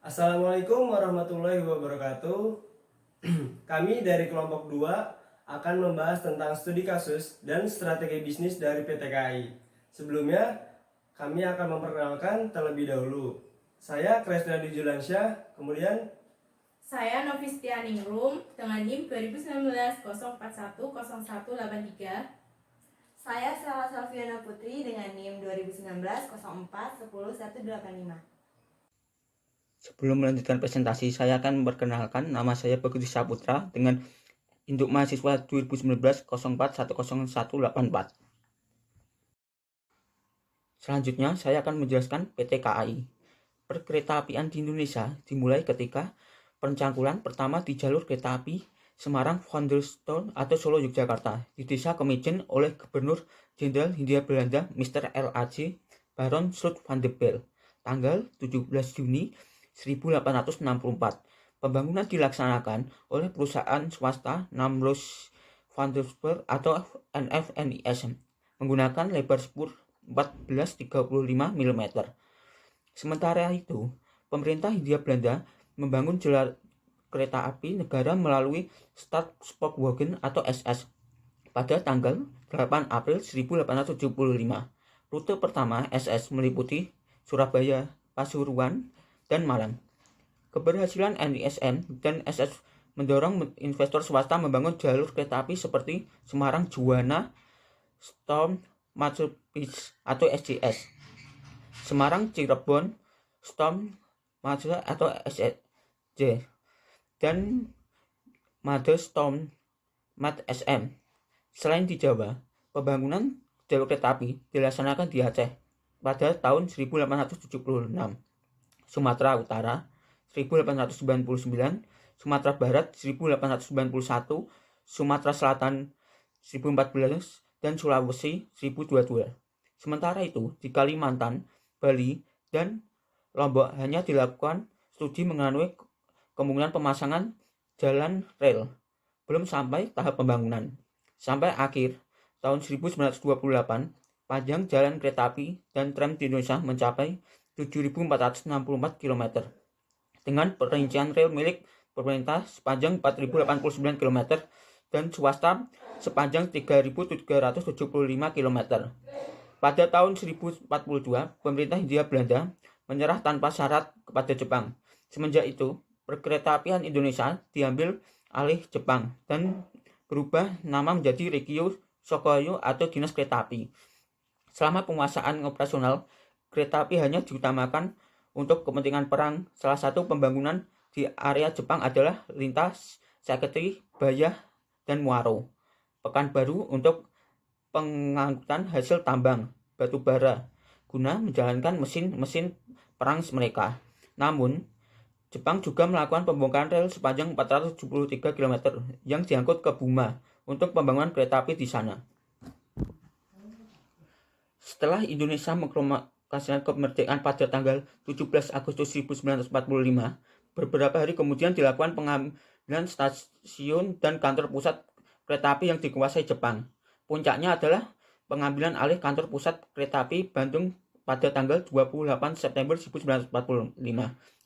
Assalamualaikum warahmatullahi wabarakatuh. Kami dari kelompok 2 akan membahas tentang studi kasus dan strategi bisnis dari PT KAI. Sebelumnya, kami akan memperkenalkan terlebih dahulu. Saya Kresnadi Julansyah, kemudian Saya Novistian Ningrum dengan NIM 2019 0410183. Saya Stella Salviana Putri dengan NIM 2019 04 10 185. Sebelum melanjutkan presentasi, saya akan memperkenalkan nama saya Bagus Saputra dengan induk mahasiswa 2019 04 10184. Selanjutnya, saya akan menjelaskan PT KAI. Perkeretaapian di Indonesia dimulai ketika pencangkulan pertama di jalur kereta api Semarang Vandersloot atau Solo Yogyakarta di Desa Kemijen oleh Gubernur Jenderal Hindia Belanda Mr. L.A.J. Baron Slot van de Bell tanggal 17 Juni 1864. Pembangunan dilaksanakan oleh perusahaan swasta Namros van der Spur atau NFNIS menggunakan lebar spur 1435 mm. Sementara itu, pemerintah Hindia Belanda membangun jalur kereta api negara melalui Stadspoorwegen atau SS pada tanggal 8 April 1875. Rute pertama SS meliputi Surabaya, Pasuruan, dan Malang. Keberhasilan NISM dan SS mendorong investor swasta membangun jalur kereta api seperti Semarang Juwana, Storm Matsepis atau SJS, Semarang Cirebon, Storm Matsepis atau SJ, dan Made Storm Mat SM. Selain di Jawa, pembangunan jalur kereta api dilaksanakan di Aceh pada tahun 1876, Sumatera Utara 1899, Sumatera Barat 1891, Sumatera Selatan 1014, dan Sulawesi 1022. Sementara itu, di Kalimantan, Bali, dan Lombok hanya dilakukan studi mengenai kemungkinan pemasangan jalan rel, belum sampai tahap pembangunan. Sampai akhir tahun 1928, panjang jalan kereta api dan tram di Indonesia mencapai 7.464 km, dengan perincian rel milik pemerintah sepanjang 4.089 km dan swasta sepanjang 3.375 km. Pada tahun 1042, pemerintah Hindia Belanda menyerah tanpa syarat kepada Jepang. Semenjak itu, perkeretaapian Indonesia diambil alih Jepang dan berubah nama menjadi Regio Sokoyo atau Dinas Kereta Api. Selama penguasaan operasional, kereta api hanya diutamakan untuk kepentingan perang. Salah satu pembangunan di area Jepang adalah lintas Saketi, Bayah, dan Muaro. Pekanbaru untuk pengangkutan hasil tambang batu bara guna menjalankan mesin-mesin perang mereka. Namun, Jepang juga melakukan pembongkaran rel sepanjang 473 km yang diangkut ke Buma untuk pembangunan kereta api di sana. Setelah Indonesia mengproklamasikan kemerdekaan pada tanggal 17 Agustus 1945, beberapa hari kemudian dilakukan pengambilan stasiun dan kantor pusat kereta api yang dikuasai Jepang. Puncaknya adalah pengambilan alih kantor pusat kereta api Bandung pada tanggal 28 September 1945.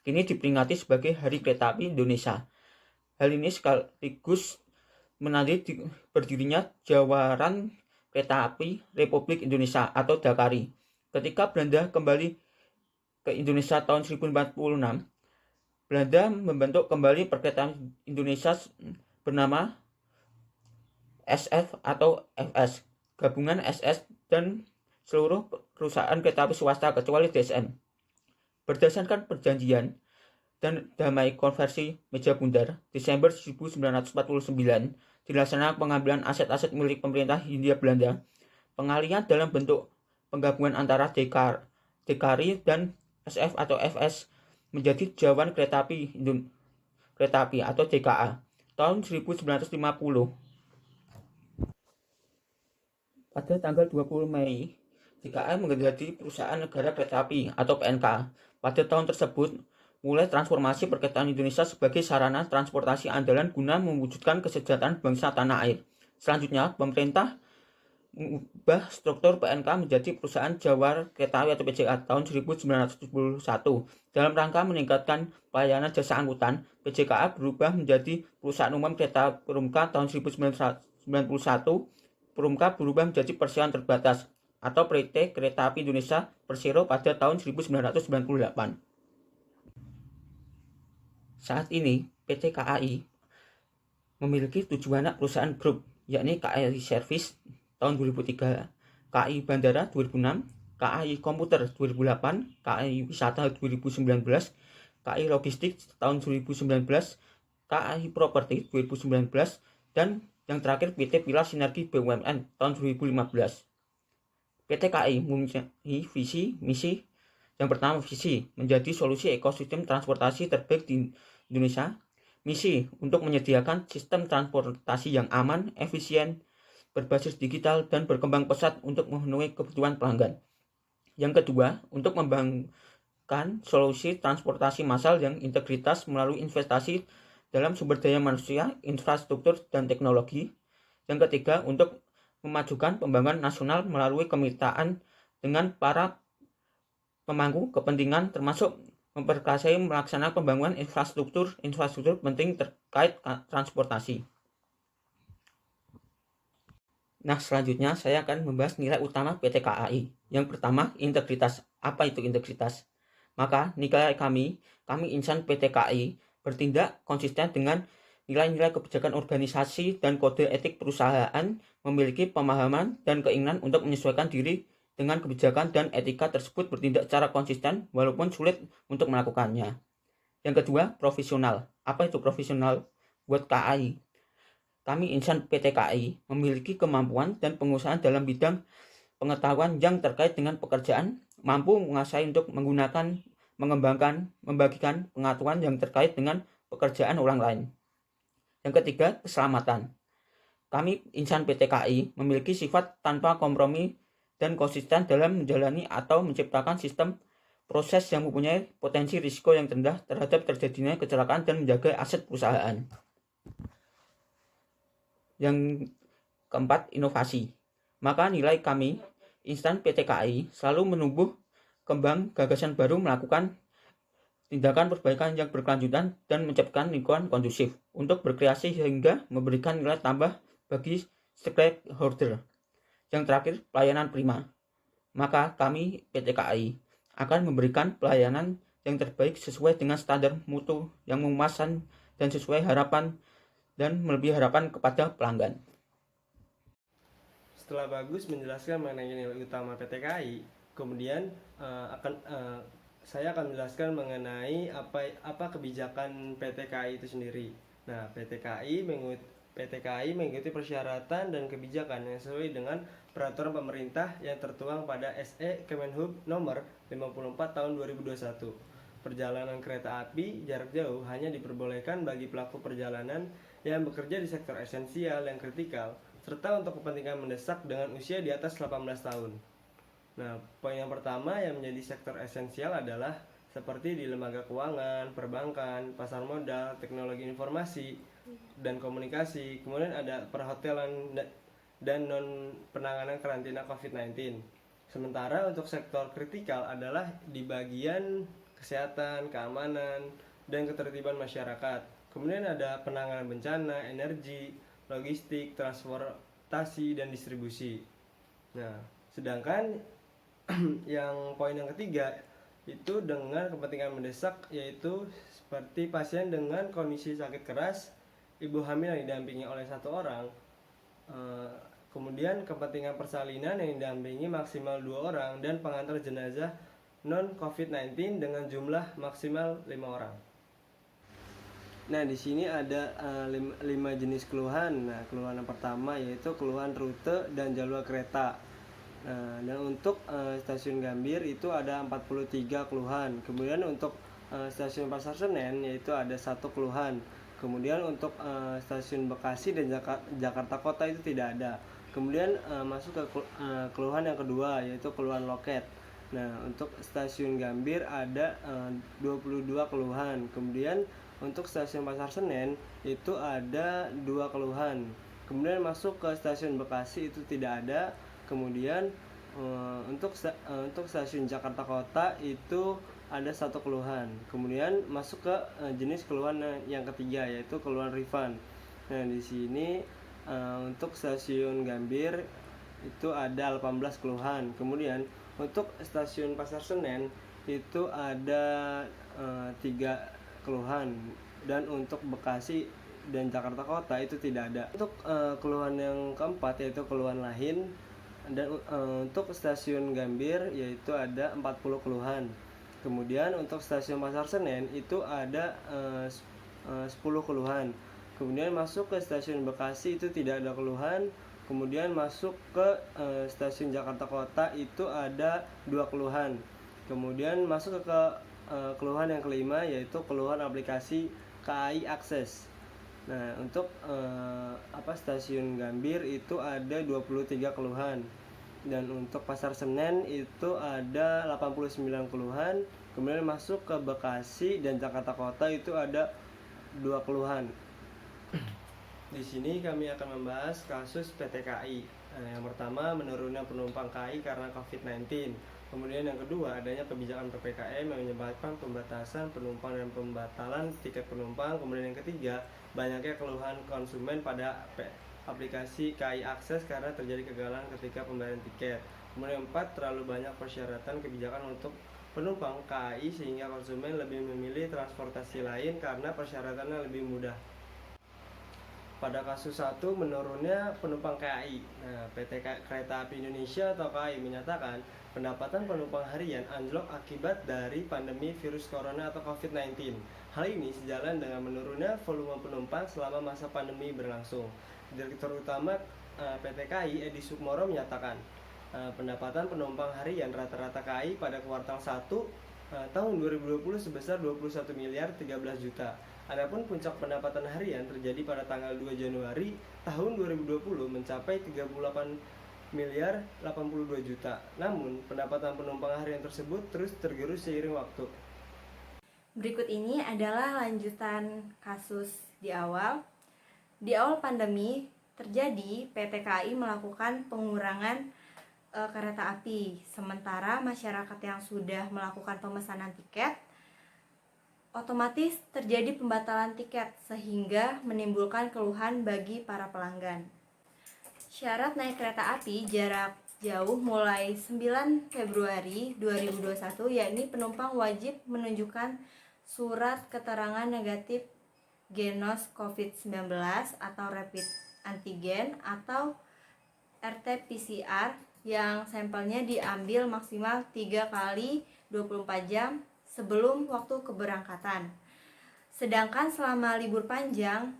Kini diperingati sebagai Hari Kereta Api Indonesia. Hal ini sekaligus menandai berdirinya Jawaran Kereta Api Republik Indonesia atau Dakari. Ketika Belanda kembali ke Indonesia tahun 1046, Belanda membentuk kembali perkeretaapian Indonesia bernama SF atau FS, gabungan SS dan seluruh perusahaan kereta api swasta kecuali DSM. Berdasarkan perjanjian dan damai konversi meja bundar Desember 1949, dilaksanakan pengambilan aset-aset milik pemerintah Hindia Belanda. Pengalihan dalam bentuk penggabungan antara Dekari dan SF atau FS menjadi Jawan Kereta Api atau DKA tahun 1950. Pada tanggal 20 Mei, DKA menjadi perusahaan negara kereta api atau PNK. Pada tahun tersebut, mulai transformasi perkereta Indonesia sebagai sarana transportasi andalan guna mewujudkan kesejahteraan bangsa tanah air. Selanjutnya, pemerintah mengubah struktur PNK menjadi Perusahaan Jawar Kereta Api atau PJA tahun 1971. Dalam rangka meningkatkan pelayanan jasa angkutan, PJKA berubah menjadi Perusahaan Umum Kereta Perumka tahun 1991. Perumka berubah menjadi Perseroan Terbatas atau PT Kereta Api Indonesia Persero pada tahun 1998. Saat ini, PT KAI memiliki 7 anak perusahaan grup, yakni KAI Service tahun 2003, KAI Bandara 2006, KAI Komputer 2008, KAI Wisata 2019, KAI Logistik tahun 2019, KAI Properti 2019, dan yang terakhir PT Pilar Sinergi BUMN tahun 2015. PT KAI mempunyai visi misi. Yang pertama, visi menjadi solusi ekosistem transportasi terbaik di Indonesia. Misi untuk menyediakan sistem transportasi yang aman, efisien, berbasis digital, dan berkembang pesat untuk memenuhi kebutuhan pelanggan. Yang kedua, untuk mengembangkan solusi transportasi massal yang integritas melalui investasi dalam sumber daya manusia, infrastruktur, dan teknologi. Yang ketiga, untuk memajukan pembangunan nasional melalui kemitraan dengan para pemangku kepentingan, termasuk memperkasai melaksanakan pembangunan infrastruktur penting terkait transportasi. Nah, selanjutnya saya akan membahas nilai utama PT KAI. Yang pertama, integritas. Apa itu integritas? Maka nilai kami insan PT KAI bertindak konsisten dengan nilai-nilai kebijakan organisasi dan kode etik perusahaan, memiliki pemahaman dan keinginan untuk menyesuaikan diri dengan kebijakan dan etika tersebut, bertindak secara konsisten walaupun sulit untuk melakukannya. Yang kedua, profesional. Apa itu profesional? Buat KAI, kami insan PT KAI memiliki kemampuan dan penguasaan dalam bidang pengetahuan yang terkait dengan pekerjaan, mampu menguasai untuk menggunakan, mengembangkan, membagikan pengetahuan yang terkait dengan pekerjaan orang lain. Yang ketiga, keselamatan. Kami insan PT KAI memiliki sifat tanpa kompromi dan konsisten dalam menjalani atau menciptakan sistem proses yang mempunyai potensi risiko yang rendah terhadap terjadinya kecelakaan dan menjaga aset perusahaan. Yang keempat, inovasi. Maka nilai kami insan PT KAI selalu menumbuh kembang gagasan baru, melakukan tindakan perbaikan yang berkelanjutan, dan menciptakan lingkungan kondusif untuk berkreasi hingga memberikan nilai tambah bagi stakeholder. Yang terakhir, pelayanan prima. Maka kami PT KAI akan memberikan pelayanan yang terbaik sesuai dengan standar mutu yang memuaskan dan sesuai harapan dan melebihi harapan kepada pelanggan. Setelah bagus menjelaskan mengenai nilai utama PT KAI, kemudian saya akan menjelaskan mengenai apa kebijakan PT KAI itu sendiri. Nah, PT KAI mengikuti persyaratan dan kebijakan yang sesuai dengan peraturan pemerintah yang tertuang pada SE Kemenhub nomor 54 tahun 2021. Perjalanan kereta api jarak jauh hanya diperbolehkan bagi pelaku perjalanan yang bekerja di sektor esensial yang kritikal, serta untuk kepentingan mendesak dengan usia di atas 18 tahun. Nah, poin yang pertama yang menjadi sektor esensial adalah seperti di lembaga keuangan, perbankan, pasar modal, teknologi informasi, dan komunikasi. Kemudian ada perhotelan dan non penanganan karantina COVID-19. Sementara untuk sektor kritikal adalah di bagian kesehatan, keamanan, dan ketertiban masyarakat. Kemudian ada penanganan bencana, energi, logistik, transportasi, dan distribusi. Nah, sedangkan yang poin yang ketiga itu dengan kepentingan mendesak, yaitu seperti pasien dengan kondisi sakit keras, ibu hamil yang didampingi oleh satu orang, kemudian kepentingan persalinan yang didampingi maksimal 2 orang, dan pengantar jenazah non COVID-19 dengan jumlah maksimal 5 orang. Nah, di sini ada 5 jenis keluhan. Nah, keluhan yang pertama yaitu keluhan rute dan jadwal kereta. Nah, dan untuk stasiun Gambir itu ada 43 keluhan. Kemudian untuk stasiun Pasar Senen yaitu ada 1 keluhan. Kemudian untuk stasiun Bekasi dan Jakarta Kota itu tidak ada. Kemudian masuk ke keluhan yang kedua yaitu keluhan loket. Nah, untuk stasiun Gambir ada 22 keluhan. Kemudian untuk stasiun Pasar Senen itu ada 2 keluhan. Kemudian masuk ke stasiun Bekasi itu tidak ada. Kemudian untuk stasiun Jakarta Kota itu ada 1 keluhan. Kemudian masuk ke jenis keluhan yang ketiga, yaitu keluhan refund. Nah, di sini untuk stasiun Gambir itu ada 18 keluhan. Kemudian untuk stasiun Pasar Senen itu ada 3 keluhan, dan untuk Bekasi dan Jakarta Kota itu tidak ada. Untuk keluhan yang keempat yaitu keluhan lain, dan untuk stasiun Gambir yaitu ada 40 keluhan. Kemudian untuk stasiun Pasar Senen itu ada 10 keluhan. Kemudian masuk ke stasiun Bekasi itu tidak ada keluhan. Kemudian masuk ke stasiun Jakarta Kota itu ada 2 keluhan. Kemudian masuk ke keluhan yang kelima, yaitu keluhan aplikasi KAI Akses. Nah, untuk stasiun Gambir itu ada 23 keluhan. Dan untuk Pasar Senen itu ada 89 keluhan. Kemudian masuk ke Bekasi dan Jakarta Kota itu ada 2 keluhan. Di sini kami akan membahas kasus PT KAI. Yang pertama, menurunnya penumpang KAI karena COVID-19. Kemudian yang kedua, adanya kebijakan PPKM yang menyebabkan pembatasan penumpang dan pembatalan tiket penumpang. Kemudian yang ketiga, banyaknya keluhan konsumen pada aplikasi KAI Akses karena terjadi kegagalan ketika pembayaran tiket. Kemudian yang keempat, terlalu banyak persyaratan kebijakan untuk penumpang KAI sehingga konsumen lebih memilih transportasi lain karena persyaratannya lebih mudah. Pada kasus 1, menurunnya penumpang KAI. Nah, PT Kereta Api Indonesia atau KAI menyatakan pendapatan penumpang harian anjlok akibat dari pandemi virus corona atau COVID-19. Hal ini sejalan dengan menurunnya volume penumpang selama masa pandemi berlangsung. Direktur Utama PT KAI Edi Sukmoro menyatakan pendapatan penumpang harian rata-rata KAI pada kuartal 1 tahun 2020 sebesar 21 miliar 13 juta. Adapun puncak pendapatan harian terjadi pada tanggal 2 Januari tahun 2020 mencapai 38 miliar 82 juta. Namun, pendapatan penumpang harian tersebut terus tergerus seiring waktu. Berikut ini adalah lanjutan kasus di awal. Di awal pandemi terjadi, PT KAI melakukan pengurangan kereta api. Sementara masyarakat yang sudah melakukan pemesanan tiket otomatis terjadi pembatalan tiket sehingga menimbulkan keluhan bagi para pelanggan. Syarat naik kereta api jarak jauh mulai 9 Februari 2021 yakni penumpang wajib menunjukkan surat keterangan negatif genos COVID-19 atau rapid antigen atau RT-PCR yang sampelnya diambil maksimal 3 kali 24 jam sebelum waktu keberangkatan. Sedangkan selama libur panjang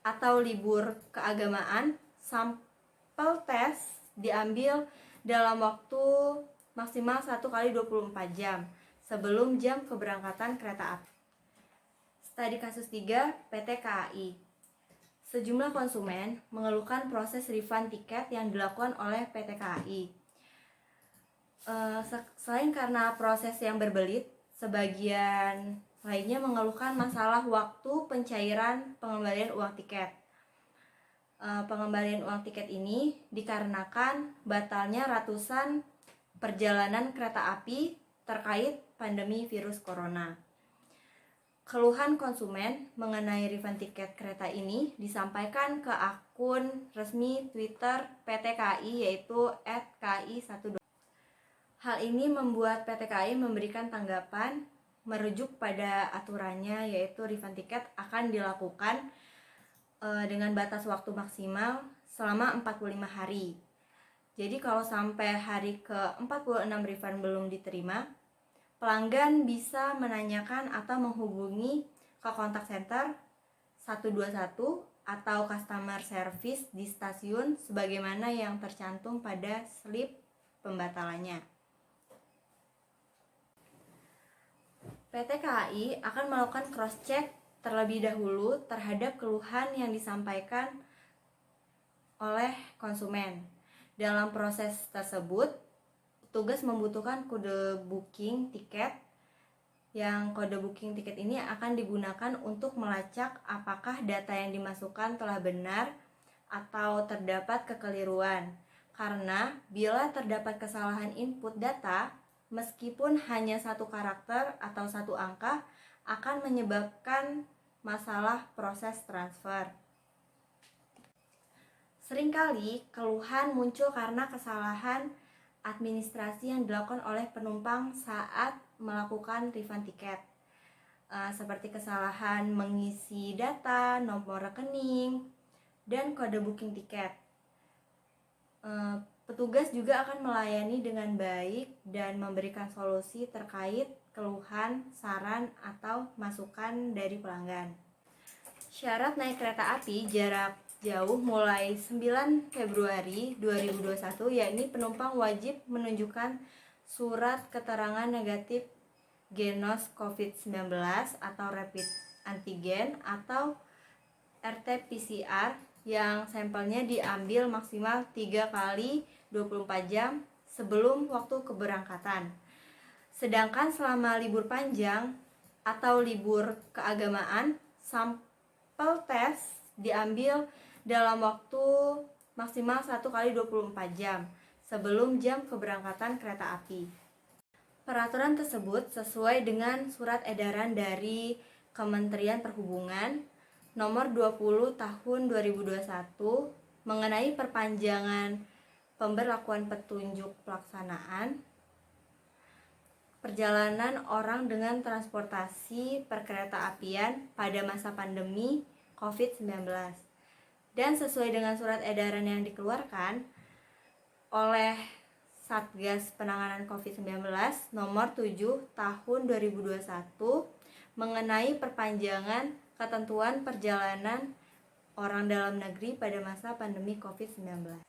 atau libur keagamaan, sampel tes diambil dalam waktu maksimal 1 kali 24 jam sebelum jam keberangkatan kereta api. Studi kasus 3 PT KAI. Sejumlah konsumen mengeluhkan proses refund tiket yang dilakukan oleh PT KAI. Selain karena proses yang berbelit, sebagian lainnya mengeluhkan masalah waktu pencairan pengembalian uang tiket. Pengembalian uang tiket ini dikarenakan batalnya ratusan perjalanan kereta api terkait pandemi virus corona. Keluhan konsumen mengenai refund tiket kereta ini disampaikan ke akun resmi Twitter PT KAI yaitu @ki12. Hal ini membuat PT KAI memberikan tanggapan merujuk pada aturannya yaitu refund tiket akan dilakukan dengan batas waktu maksimal selama 45 hari. Jadi kalau sampai hari ke-46 refund belum diterima, pelanggan bisa menanyakan atau menghubungi ke kontak center 121 atau customer service di stasiun sebagaimana yang tercantum pada slip pembatalannya. PT KAI akan melakukan cross-check terlebih dahulu terhadap keluhan yang disampaikan oleh konsumen. Dalam proses tersebut, petugas membutuhkan kode booking tiket, yang kode booking tiket ini akan digunakan untuk melacak apakah data yang dimasukkan telah benar atau terdapat kekeliruan. Karena bila terdapat kesalahan input data, meskipun hanya satu karakter atau satu angka, akan menyebabkan masalah proses transfer. Seringkali keluhan muncul karena kesalahan administrasi yang dilakukan oleh penumpang saat melakukan refund tiket, seperti kesalahan mengisi data, nomor rekening, dan kode booking tiket. Petugas juga akan melayani dengan baik dan memberikan solusi terkait keluhan, saran, atau masukan dari pelanggan. Syarat naik kereta api jarak jauh mulai 9 Februari 2021 yakni penumpang wajib menunjukkan surat keterangan negatif genos COVID-19 atau rapid antigen atau RT-PCR yang sampelnya diambil maksimal 3 kali 24 jam sebelum waktu keberangkatan. Sedangkan selama libur panjang atau libur keagamaan, sampel tes diambil dalam waktu maksimal 1 kali 24 jam sebelum jam keberangkatan kereta api. Peraturan tersebut sesuai dengan surat edaran dari Kementerian Perhubungan nomor 20 tahun 2021 mengenai perpanjangan pemberlakuan petunjuk pelaksanaan perjalanan orang dengan transportasi perkeretaapian pada masa pandemi COVID-19. Dan sesuai dengan surat edaran yang dikeluarkan oleh Satgas Penanganan COVID-19 nomor 7 tahun 2021 mengenai perpanjangan ketentuan perjalanan orang dalam negeri pada masa pandemi COVID-19.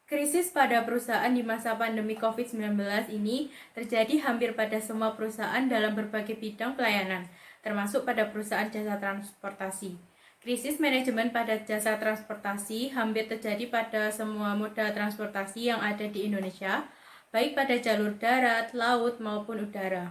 Krisis pada perusahaan di masa pandemi COVID-19 ini terjadi hampir pada semua perusahaan dalam berbagai bidang pelayanan, termasuk pada perusahaan jasa transportasi. Krisis manajemen pada jasa transportasi hampir terjadi pada semua moda transportasi yang ada di Indonesia, baik pada jalur darat, laut, maupun udara.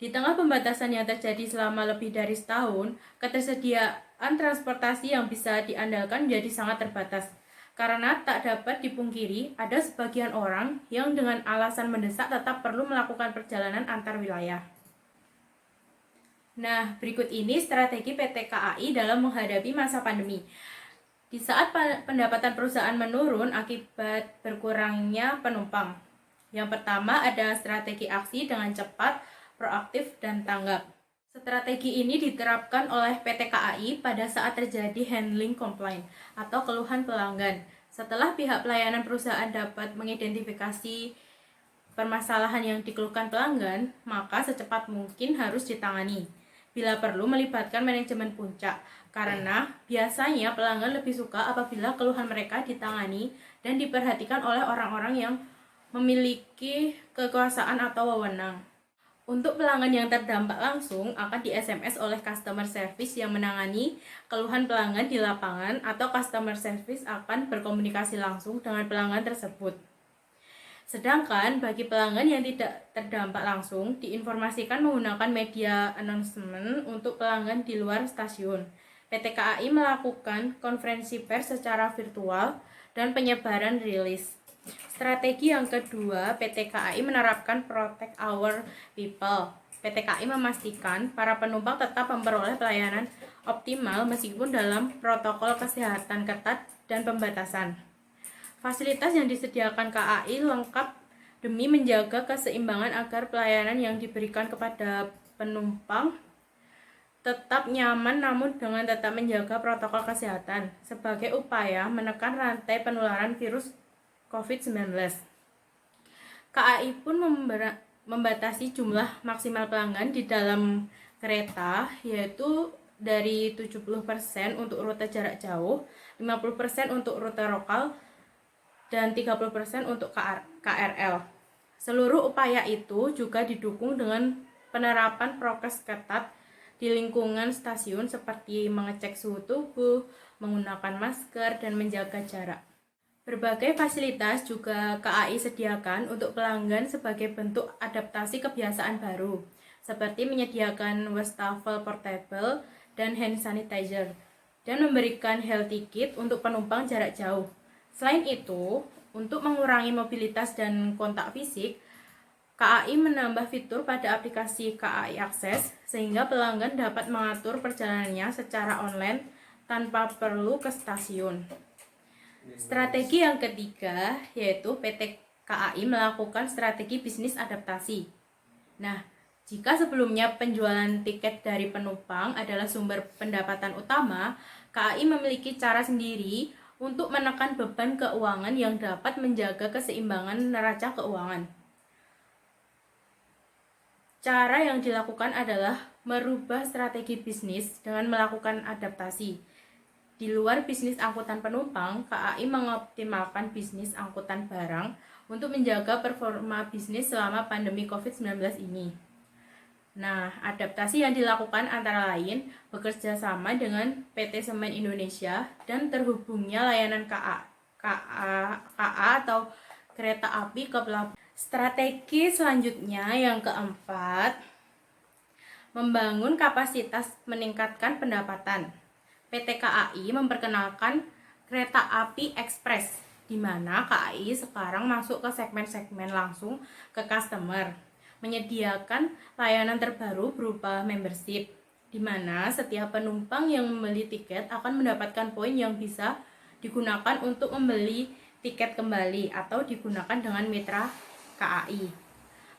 Di tengah pembatasan yang terjadi selama lebih dari setahun, ketersediaan transportasi yang bisa diandalkan menjadi sangat terbatas. Karena tak dapat dipungkiri, ada sebagian orang yang dengan alasan mendesak tetap perlu melakukan perjalanan antar wilayah. Nah, berikut ini strategi PT KAI dalam menghadapi masa pandemi. Di saat pendapatan perusahaan menurun akibat berkurangnya penumpang. Yang pertama ada strategi aksi dengan cepat, proaktif, dan tanggap. Strategi ini diterapkan oleh PT KAI pada saat terjadi handling complaint atau keluhan pelanggan. Setelah pihak pelayanan perusahaan dapat mengidentifikasi permasalahan yang dikeluhkan pelanggan, maka secepat mungkin harus ditangani. Bila perlu melibatkan manajemen puncak, karena biasanya pelanggan lebih suka apabila keluhan mereka ditangani dan diperhatikan oleh orang-orang yang memiliki kekuasaan atau wewenang. Untuk pelanggan yang terdampak langsung akan di-SMS oleh customer service yang menangani keluhan pelanggan di lapangan atau customer service akan berkomunikasi langsung dengan pelanggan tersebut. Sedangkan bagi pelanggan yang tidak terdampak langsung diinformasikan menggunakan media announcement untuk pelanggan di luar stasiun. PT KAI melakukan konferensi pers secara virtual dan penyebaran rilis. Strategi yang kedua, PT KAI menerapkan Protect Our People. PT KAI memastikan para penumpang tetap memperoleh pelayanan optimal meskipun dalam protokol kesehatan ketat dan pembatasan. Fasilitas yang disediakan KAI lengkap demi menjaga keseimbangan agar pelayanan yang diberikan kepada penumpang tetap nyaman namun dengan tetap menjaga protokol kesehatan sebagai upaya menekan rantai penularan virus COVID-19. KAI pun membatasi jumlah maksimal pelanggan di dalam kereta yaitu dari 70% untuk rute jarak jauh, 50% untuk rute lokal, dan 30% untuk KRL. Seluruh upaya itu juga didukung dengan penerapan prokes ketat di lingkungan stasiun seperti mengecek suhu tubuh, menggunakan masker, dan menjaga jarak. Berbagai fasilitas juga KAI sediakan untuk pelanggan sebagai bentuk adaptasi kebiasaan baru, seperti menyediakan wastafel portable dan hand sanitizer. dan memberikan health ticket untuk penumpang jarak jauh. Selain itu, untuk mengurangi mobilitas dan kontak fisik, KAI menambah fitur pada aplikasi KAI Akses sehingga pelanggan dapat mengatur perjalanannya secara online tanpa perlu ke stasiun. Strategi yang ketiga yaitu PT KAI melakukan strategi bisnis adaptasi. Nah, jika sebelumnya penjualan tiket dari penumpang adalah sumber pendapatan utama, KAI memiliki cara sendiri untuk menekan beban keuangan yang dapat menjaga keseimbangan neraca keuangan. Cara yang dilakukan adalah merubah strategi bisnis dengan melakukan adaptasi. Di luar bisnis angkutan penumpang, KAI mengoptimalkan bisnis angkutan barang untuk menjaga performa bisnis selama pandemi COVID-19 ini. Nah, adaptasi yang dilakukan antara lain bekerja sama dengan PT Semen Indonesia dan terhubungnya layanan KA atau kereta api ke pelabuhan. Strategi selanjutnya yang keempat, membangun kapasitas meningkatkan pendapatan. PT KAI memperkenalkan kereta api ekspres, di mana KAI sekarang masuk ke segmen-segmen langsung ke customer, menyediakan layanan terbaru berupa membership, di mana setiap penumpang yang membeli tiket akan mendapatkan poin yang bisa digunakan untuk membeli tiket kembali atau digunakan dengan mitra KAI.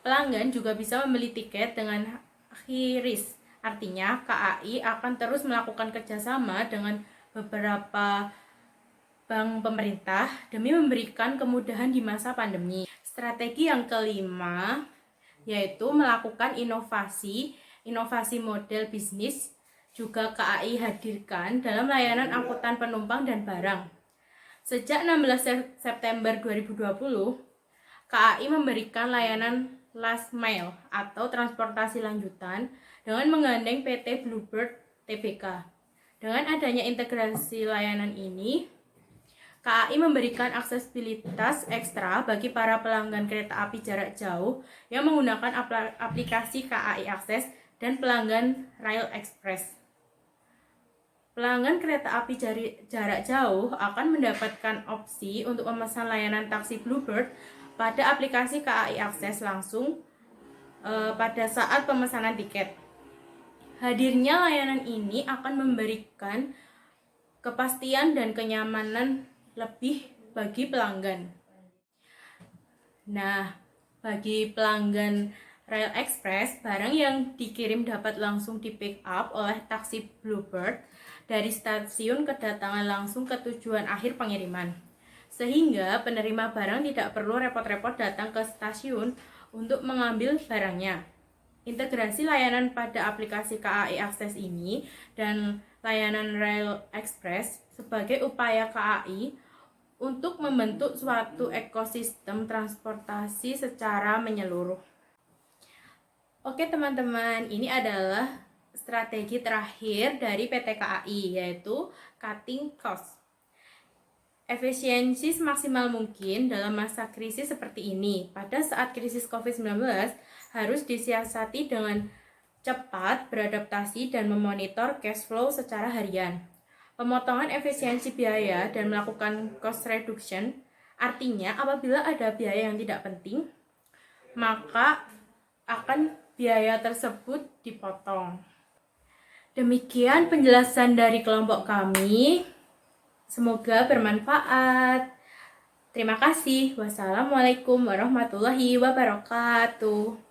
Pelanggan juga bisa membeli tiket dengan QRIS, artinya KAI akan terus melakukan kerjasama dengan beberapa bank pemerintah demi memberikan kemudahan di masa pandemi. Strategi yang kelima yaitu melakukan inovasi model bisnis juga KAI hadirkan dalam layanan angkutan penumpang dan barang. Sejak 16 September 2020, KAI memberikan layanan last mile atau transportasi lanjutan dengan menggandeng PT Bluebird Tbk. Dengan adanya integrasi layanan ini, KAI memberikan aksesibilitas ekstra bagi para pelanggan kereta api jarak jauh yang menggunakan aplikasi KAI Akses dan pelanggan Rail Express. Pelanggan kereta api jarak jauh akan mendapatkan opsi untuk memesan layanan taksi Bluebird pada aplikasi KAI Akses langsung pada saat pemesanan tiket. Hadirnya layanan ini akan memberikan kepastian dan kenyamanan lebih bagi pelanggan. Nah, bagi pelanggan Rail Express, barang yang dikirim dapat langsung di pick up oleh taksi Bluebird dari stasiun kedatangan langsung ke tujuan akhir pengiriman. Sehingga penerima barang tidak perlu repot-repot datang ke stasiun untuk mengambil barangnya. Integrasi layanan pada aplikasi KAI Akses ini dan layanan Rail Express sebagai upaya KAI untuk membentuk suatu ekosistem transportasi secara menyeluruh. Oke teman-teman, ini adalah strategi terakhir dari PT KAI, yaitu cutting cost. Efisiensi semaksimal mungkin dalam masa krisis seperti ini. Pada saat krisis COVID-19 harus disiasati dengan cepat, beradaptasi, dan memonitor cash flow secara harian. Pemotongan efisiensi biaya dan melakukan cost reduction, artinya apabila ada biaya yang tidak penting, maka akan biaya tersebut dipotong. Demikian penjelasan dari kelompok kami. Semoga bermanfaat. Terima kasih. Wassalamualaikum warahmatullahi wabarakatuh.